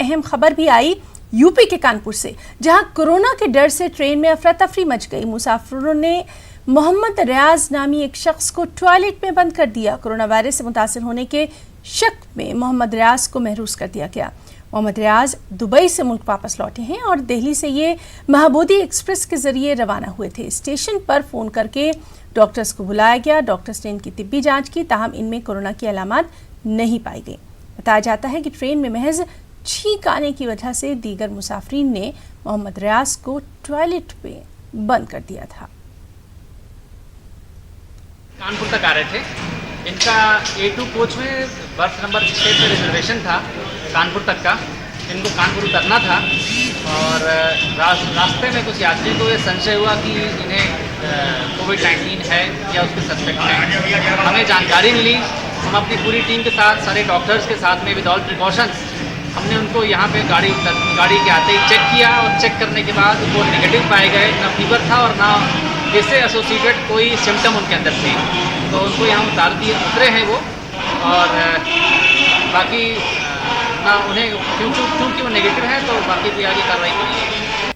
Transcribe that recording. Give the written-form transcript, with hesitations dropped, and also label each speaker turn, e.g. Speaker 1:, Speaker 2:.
Speaker 1: अहम खबर भी आई यूपी के कानपुर से, जहां कोरोना के डर से ट्रेन में अफरा तफरी मच गई। मुसाफिरों ने मोहम्मद रियाज नामी एक शख्स को टॉयलेट में बंद कर दिया। कोरोना वायरस से मुतासिर होने के शक में मोहम्मद रियाज को महरूस कर दिया गया। मोहम्मद रियाज दुबई से मुल्क वापस लौटे हैं और दिल्ली से ये महबूदी एक्सप्रेस के जरिए रवाना हुए थे। स्टेशन पर फोन करके डॉक्टर्स को बुलाया गया। डॉक्टर्स ने इनकी तिब्बी जांच की, ताहम इनमें कोरोना की अलामत नहीं पाई गई। बताया जाता है कि ट्रेन में महज छींक आने की वजह से दीगर मुसाफरीन ने मोहम्मद रियाज को टॉयलेट पे बंद कर दिया था।
Speaker 2: कानपुर तक आ रहे थे। इनका A2 कोच में बर्थ नंबर 6 पे रिजर्वेशन था कानपुर तक का। इनको कानपुर उतरना था और रास्ते में कुछ यात्रियों को ये संशय हुआ कि इन्हें कोविड-19 है या उसके सस्पेक्ट हैं। हमें जानकारी मिली, हम अपनी पूरी टीम के साथ, सारे डॉक्टर्स के साथ में विद ऑल प्रिकॉशंस हमने उनको यहाँ पे गाड़ी के आते ही चेक किया और चेक करने के बाद वो नेगेटिव पाए गए। ना फीवर था और ना इससे एसोसिएटेड कोई सिम्टम उनके अंदर थे, तो उनको यहाँ उतरे हैं वो। और बाकी ना उन्हें क्योंकि वो नेगेटिव है तो बाकी कोई आगे कार्रवाई करेंगे।